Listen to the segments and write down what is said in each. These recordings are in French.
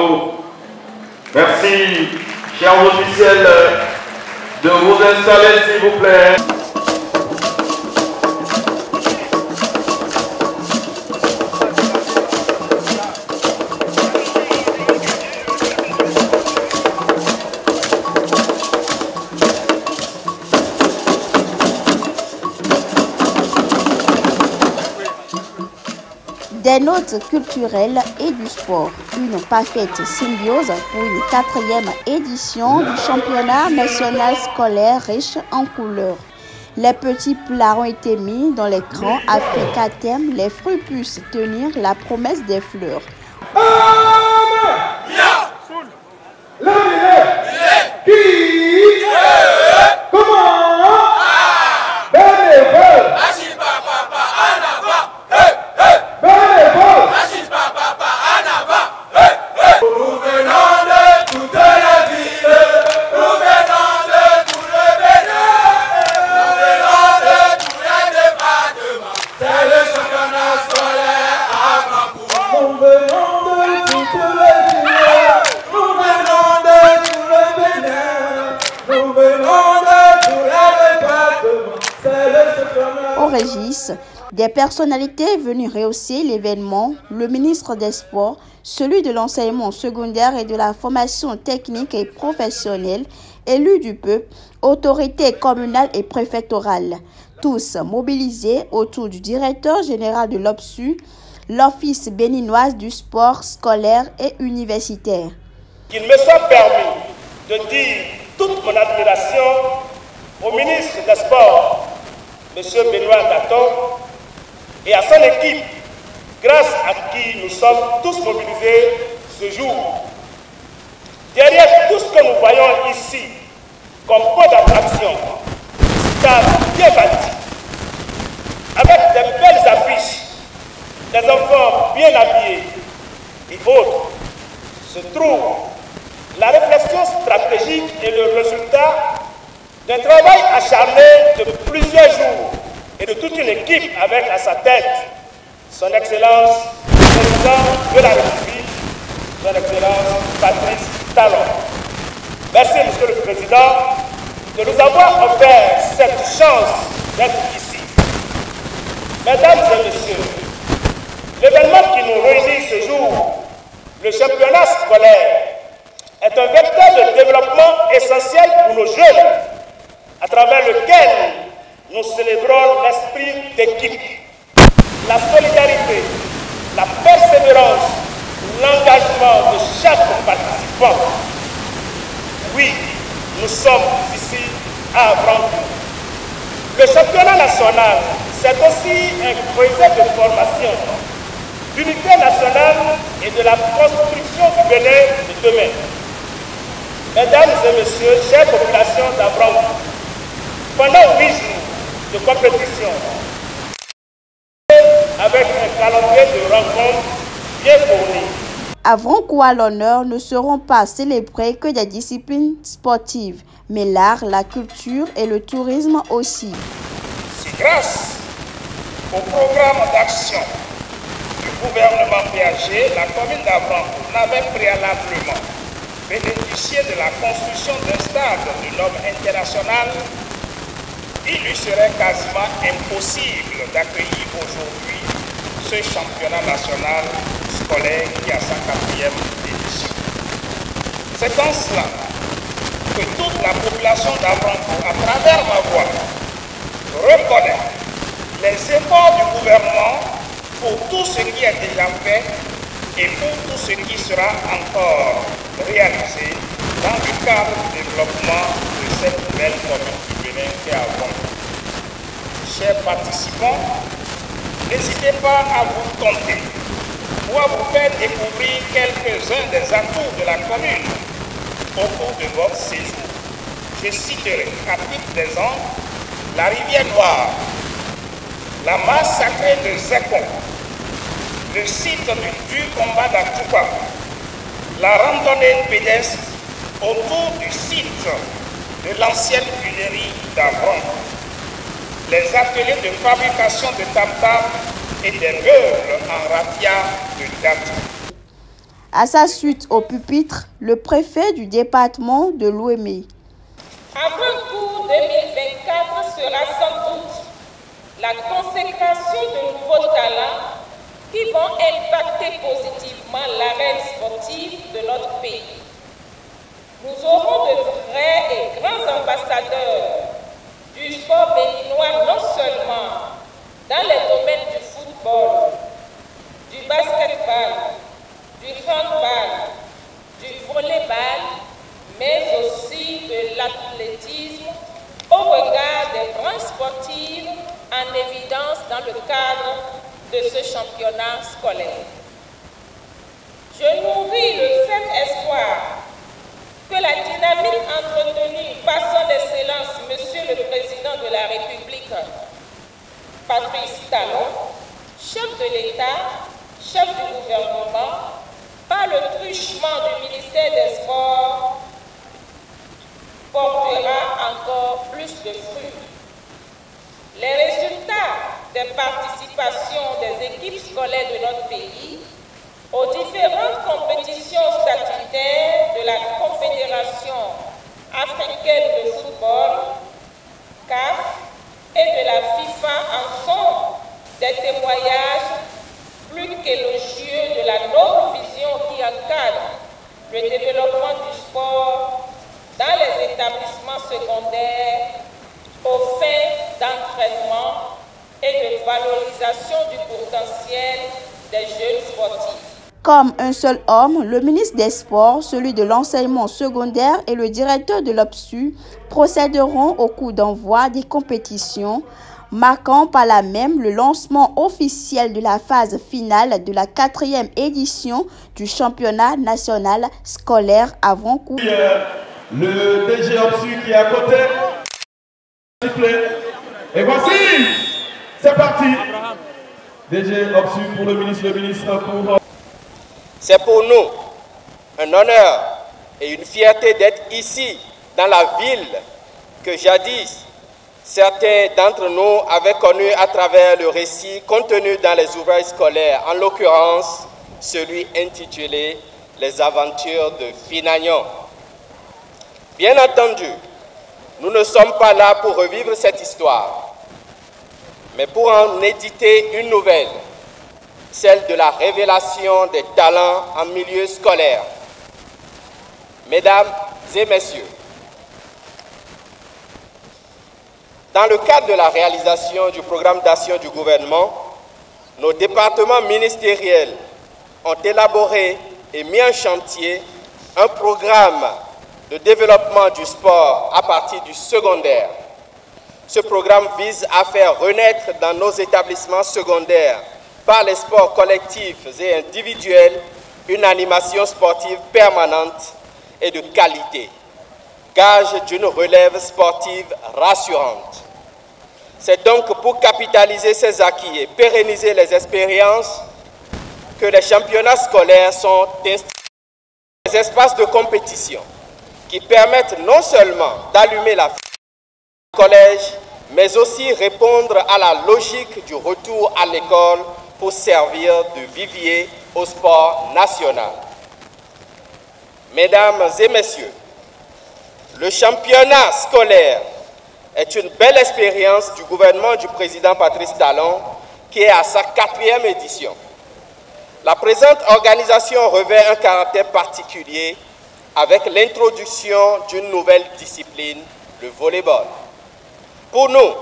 Bravo. Merci, chers officiels, de vous installer, s'il vous plaît. Des notes culturelles et du sport. Une parfaite symbiose pour une 4e édition du championnat national scolaire riche en couleurs. Les petits plats ont été mis dans l'écran afin qu'à terme, les fruits puissent tenir la promesse des fleurs. Au Régis, des personnalités venues rehausser l'événement, le ministre des Sports, celui de l'enseignement secondaire et de la formation technique et professionnelle, élus du peuple, autorités communales et préfectorales, tous mobilisés autour du directeur général de l'OPSU, l'Office béninoise du sport scolaire et universitaire. Qu'il me soit permis de dire toute mon admiration au ministre des Sports, M. Benoît Daton, et à son équipe, grâce à qui nous sommes tous mobilisés ce jour. Derrière tout ce que nous voyons ici, comme point d'attraction, stade bien bâti, avec de belles affiches, des enfants bien habillés et autres, se trouve la réflexion stratégique et le résultat d'un travail acharné de plusieurs jours et de toute une équipe avec à sa tête son Excellence, le Président de la République, son Excellence Patrice Talon. Merci, Monsieur le Président, de nous avoir offert cette chance d'être ici. Mesdames et Messieurs, l'événement qui nous réunit ce jour, le championnat scolaire, est un vecteur de développement essentiel pour nos jeunes, à travers lequel nous célébrons l'esprit d'équipe, la solidarité, la persévérance, l'engagement de chaque participant. Oui, nous sommes ici à Avranches. Le championnat national, c'est aussi un projet de formation, d'unité nationale et de la construction du Bénin de demain. Mesdames et messieurs, chères populations d'Avranches, pendant 8 jours de compétition, avec un calendrier de rencontres bien fourni. Avranches à l'honneur ne seront pas célébrés que des disciplines sportives, mais l'art, la culture et le tourisme aussi. C'est grâce au programme d'action du gouvernement PAG, la commune d'Avranches n'avait préalablement bénéficié de la construction d'un stade de norme internationale. Il lui serait quasiment impossible d'accueillir aujourd'hui ce championnat national scolaire qui a sa 4e édition. C'est en cela que toute la population d'Avranches, à travers ma voix, reconnaît les efforts du gouvernement pour tout ce qui est déjà fait et pour tout ce qui sera encore réalisé dans le cadre du développement de cette nouvelle commune du Bénin qui est Avranches. Chers participants, n'hésitez pas à vous compter pour vous faire découvrir quelques-uns des atouts de la commune au cours de votre séjour. Je citerai à titre d'exemple la rivière Noire, la masse sacrée de Zékon, le site du combat d'Atoupa, la randonnée pédestre autour du site de l'ancienne huilerie d'Avranches, les ateliers de fabrication de tam-tam et des meubles en raffia de Gâteau. À sa suite au pupitre, le préfet du département de l'Ouémé. Avant-cours 2024 sera sans doute la consécration de nouveaux talents qui vont impacter positivement l'arène sportive de notre pays. Nous aurons de vrais et grands ambassadeurs du sport béninois, non seulement dans les domaines du football, du basketball, du handball, du volleyball, mais aussi de l'athlétisme au regard des branches sportives en évidence dans le cadre de ce championnat scolaire. Je nourris le ferme espoir que la dynamique entretenue par son Excellence, Monsieur le Président de la République, Patrice Talon, chef de l'État, chef du gouvernement, par le truchement du ministère des Sports, portera encore plus de fruits. Les résultats des participations des équipes scolaires de notre pays aux différentes compétitions statutaires de la Confédération africaine de football, CAF, et de la FIFA en sont des témoignages plus qu'élogieux de la noble vision qui encadre le développement du sport dans les établissements secondaires aux fins d'entraînement et de valorisation du potentiel des jeunes sportifs. Comme un seul homme, le ministre des Sports, celui de l'enseignement secondaire et le directeur de l'OPSU procéderont au coup d'envoi des compétitions, marquant par là même le lancement officiel de la phase finale de la 4e édition du championnat national scolaire avant-cours. Le DG OPSU qui est à côté. Et voici, c'est parti. DG OPSU pour le ministre pour... C'est pour nous un honneur et une fierté d'être ici, dans la ville que jadis certains d'entre nous avaient connu à travers le récit contenu dans les ouvrages scolaires, en l'occurrence celui intitulé « Les aventures de Finagnon ». Bien entendu, nous ne sommes pas là pour revivre cette histoire, mais pour en éditer une nouvelle, celle de la révélation des talents en milieu scolaire. Mesdames et messieurs, dans le cadre de la réalisation du programme d'action du gouvernement, nos départements ministériels ont élaboré et mis en chantier un programme de développement du sport à partir du secondaire. Ce programme vise à faire renaître dans nos établissements secondaires, par les sports collectifs et individuels, une animation sportive permanente et de qualité, gage d'une relève sportive rassurante. C'est donc pour capitaliser ces acquis et pérenniser les expériences que les championnats scolaires sont installés, des espaces de compétition qui permettent non seulement d'allumer la flamme du collège, mais aussi répondre à la logique du retour à l'école pour servir de vivier au sport national. Mesdames et messieurs, le championnat scolaire est une belle expérience du gouvernement du président Patrice Talon qui est à sa 4e édition. La présente organisation revêt un caractère particulier avec l'introduction d'une nouvelle discipline, le volleyball. Pour nous,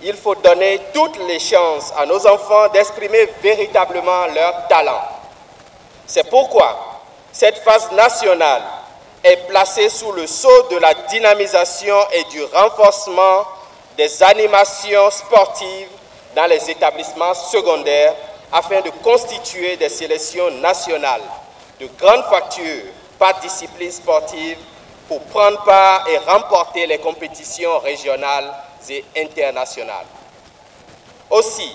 il faut donner toutes les chances à nos enfants d'exprimer véritablement leur talent. C'est pourquoi cette phase nationale est placée sous le sceau de la dynamisation et du renforcement des animations sportives dans les établissements secondaires afin de constituer des sélections nationales de grande facture par discipline sportive pour prendre part et remporter les compétitions régionales et internationales. Aussi,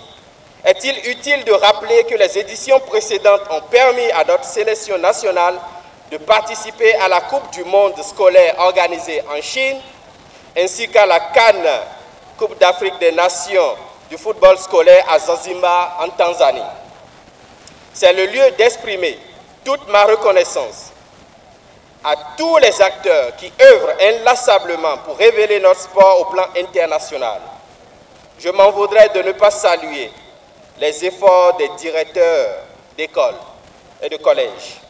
est-il utile de rappeler que les éditions précédentes ont permis à notre sélection nationale de participer à la Coupe du monde scolaire organisée en Chine, ainsi qu'à la Cannes, Coupe d'Afrique des Nations du football scolaire à Zanzibar en Tanzanie. C'est le lieu d'exprimer toute ma reconnaissance à tous les acteurs qui œuvrent inlassablement pour révéler notre sport au plan international. Je m'en voudrais de ne pas saluer les efforts des directeurs d'écoles et de collèges.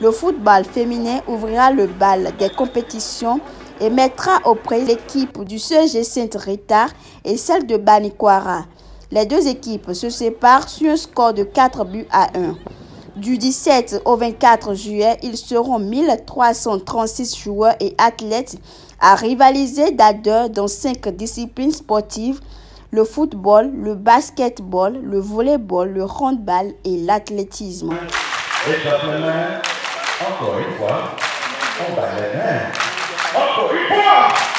Le football féminin ouvrira le bal des compétitions et mettra au prix l'équipe du CEG Sainte-Rita et celle de Banikwara. Les deux équipes se séparent sur un score de 4-1. Du 17 au 24 juillet, ils seront 1336 joueurs et athlètes à rivaliser d'ardeur dans 5 disciplines sportives: le football, le basketball, le volleyball, le handball et l'athlétisme. Et encore une fois, on bat les mains. Encore une fois.